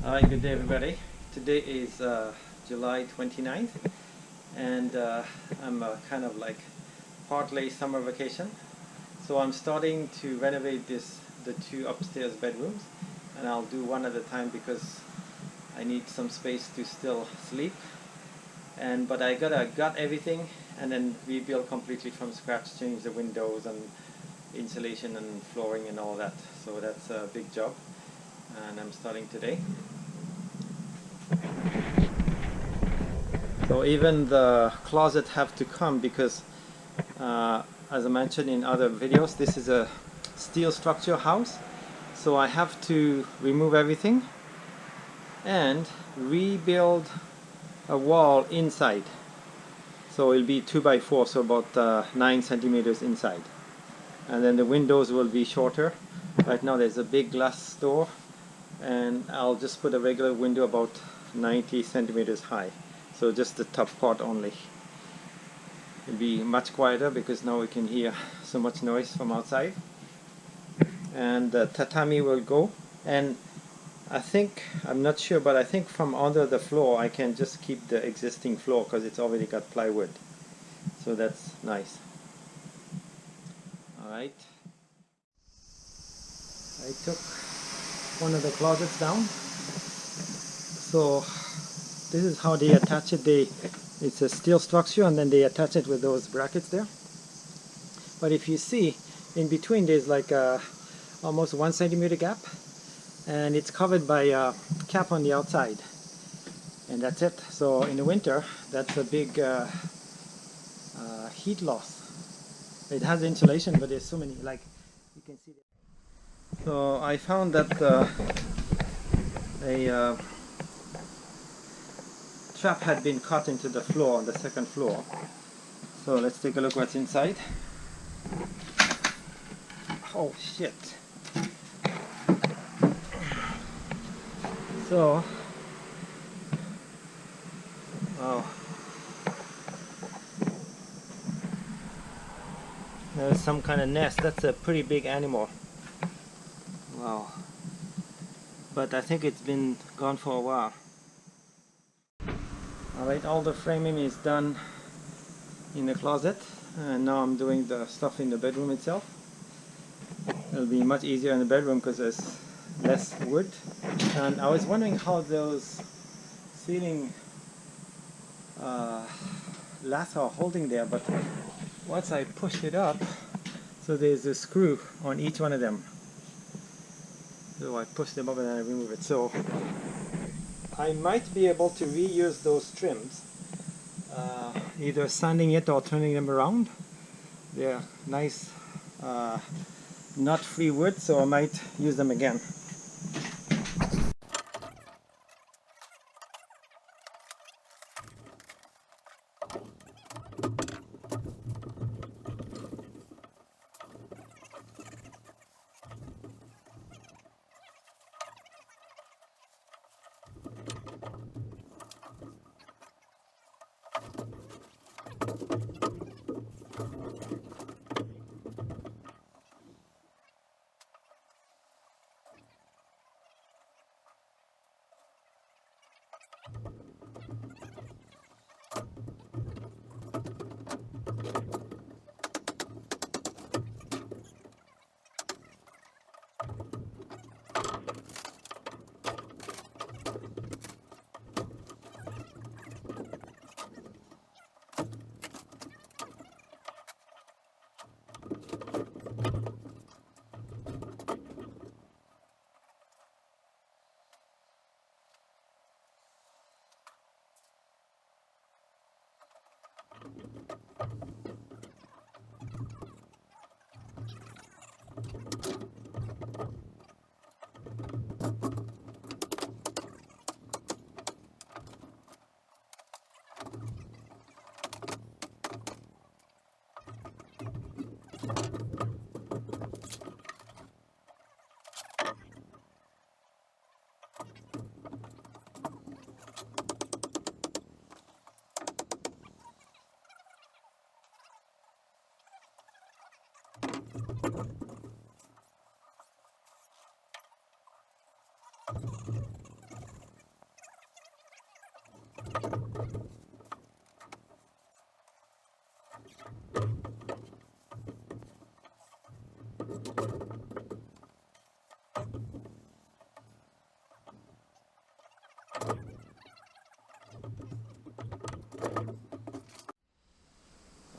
Hi, good day everybody. Today is July 29th and I'm kind of like partly summer vacation. So I'm starting to renovate the two upstairs bedrooms, and I'll do one at a time because I need some space to still sleep. But I gotta gut everything and then rebuild completely from scratch, change the windows and insulation and flooring and all that. So that's a big job and I'm starting today. So even the closet have to come because as I mentioned in other videos, this is a steel structure house. So I have to remove everything and rebuild a wall inside. So it'll be 2 by 4, so about 9 centimeters inside. And then the windows will be shorter. Right now there's a big glass door, and I'll just put a regular window about 90 centimeters high. So just the top part only. It'll be much quieter because now we can hear so much noise from outside. And the tatami will go, and I'm not sure, but I think from under the floor I can just keep the existing floor because it's already got plywood. So that's nice. Alright. I took one of the closets down. So this is how they attach it. It's a steel structure and then they attach it with those brackets there. But if you see, in between there's like a almost 1 centimeter gap, and it's covered by a cap on the outside, and that's it. So in the winter that's a big heat loss. It has insulation, but there's so many, like you can see there. So I found that a trap had been cut into the floor on the second floor. So let's take a look what's inside. Oh shit. So wow, there's some kind of nest. That's a pretty big animal. Wow. But I think it's been gone for a while. Alright, all the framing is done in the closet, and now I'm doing the stuff in the bedroom itself. It'll be much easier in the bedroom because there's less wood. And I was wondering how those ceiling laths are holding there, but once I pushed it up, so there's a screw on each one of them. So I push them up and then I remove it. So I might be able to reuse those trims, either sanding it or turning them around. They're nice nut-free wood, so I might use them again.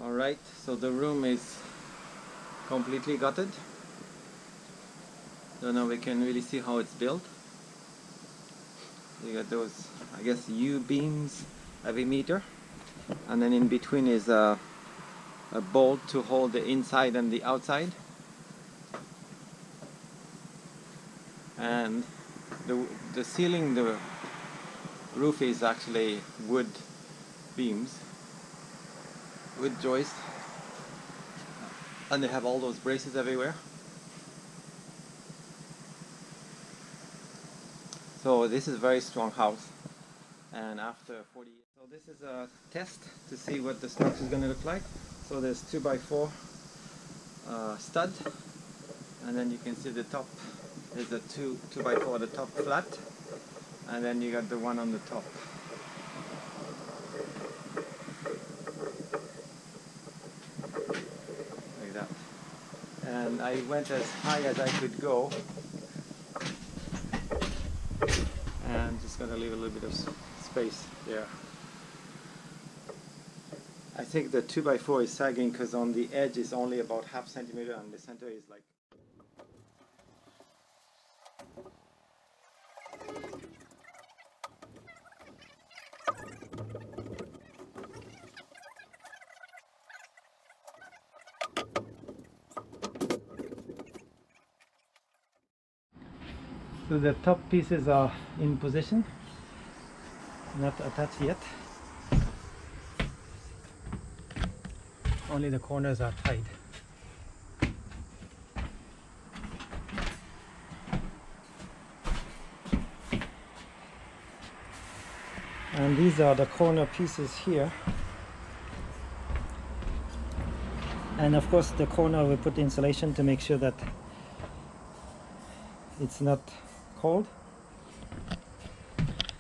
Alright, so the room is completely gutted. So now we can really see how it's built. You got those, I guess, U-beams every meter, and then in between is a bolt to hold the inside and the outside. And the ceiling, the roof is actually wood beams, wood joists, and they have all those braces everywhere. So this is a very strong house. And after 40 years, so this is a test to see what the structure is going to look like. So there's 2x4 stud, and then you can see the top is a 2x4, the top flat, and then you got the one on the top. Like that. And I went as high as I could go, and just gonna leave a little bit of space there. I think the 2x4 is sagging because on the edge is only about ½ centimeter and the center is like. So the top pieces are in position, not attached yet. Only the corners are tied. And these are the corner pieces here. And of course the corner we put insulation to make sure that it's not cold.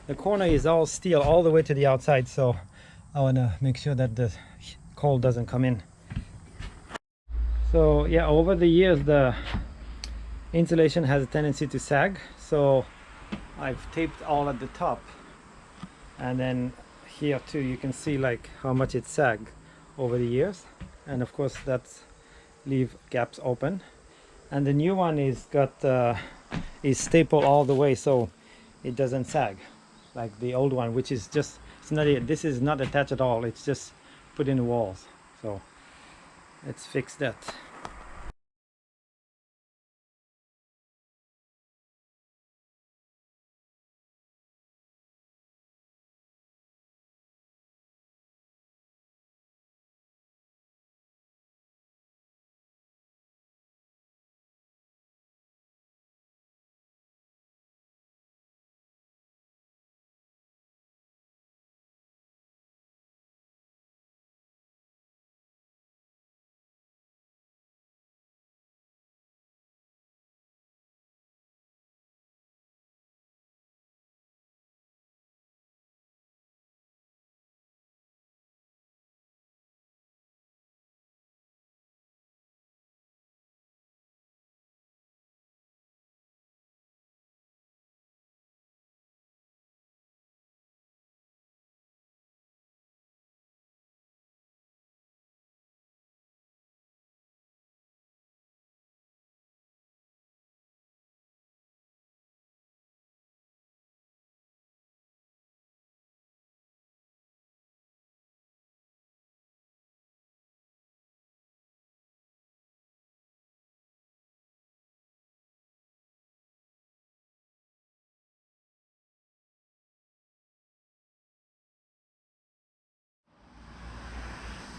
The corner is all steel all the way to the outside, so I want to make sure that the cold doesn't come in. So yeah, over the years the insulation has a tendency to sag, so I've taped all at the top, and then here too you can see like how much it sagged over the years, and of course that's leave gaps open. And the new one is is stapled all the way, so it doesn't sag like the old one, which is just, it's not, this is not attached at all, it's just put in the walls. So let's fix that.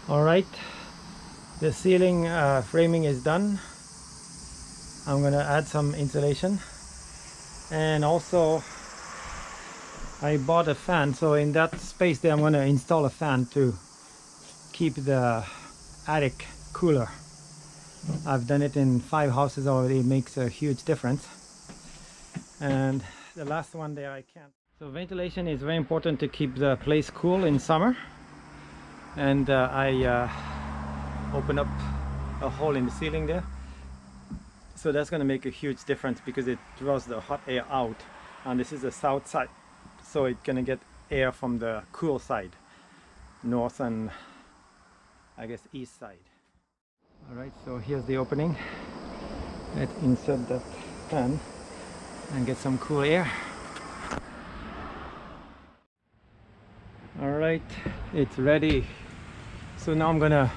All right, the ceiling framing is done. I'm gonna add some insulation, and also I bought a fan, so in that space there I'm gonna install a fan to keep the attic cooler. I've done it in 5 houses already. It makes a huge difference. And the last one there I can't. So ventilation is very important to keep the place cool in summer. And I open up a hole in the ceiling there, so that's going to make a huge difference because it draws the hot air out, and this is the south side, so it's going to get air from the cool side, north and I guess east side. Alright, so here's the opening. Let's insert that fan and get some cool air. Alright, it's ready. So now I'm gonna,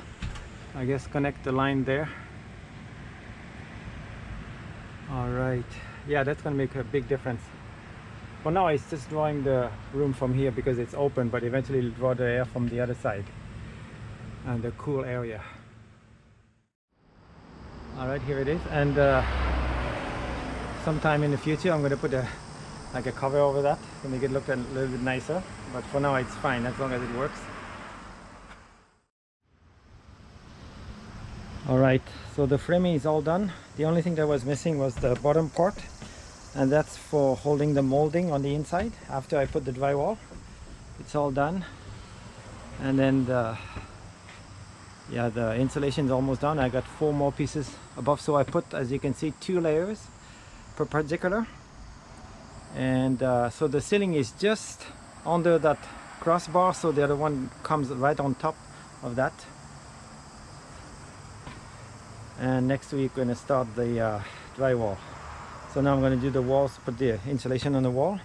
I guess, connect the line there. Alright, yeah, that's gonna make a big difference. For now it's just drawing the room from here because it's open, but eventually it'll draw the air from the other side and the cool area. Alright, here it is, and sometime in the future I'm going to put like a cover over that to make it look a little bit nicer, but for now it's fine as long as it works. Alright, so the framing is all done. The only thing that was missing was the bottom part, and that's for holding the molding on the inside. After I put the drywall, it's all done, and then the insulation is almost done. I got 4 more pieces above, so I put, as you can see, 2 layers perpendicular, and so the ceiling is just under that crossbar, so the other one comes right on top of that. And next week we're going to start the drywall. So now I'm going to do the walls, put the insulation on the wall,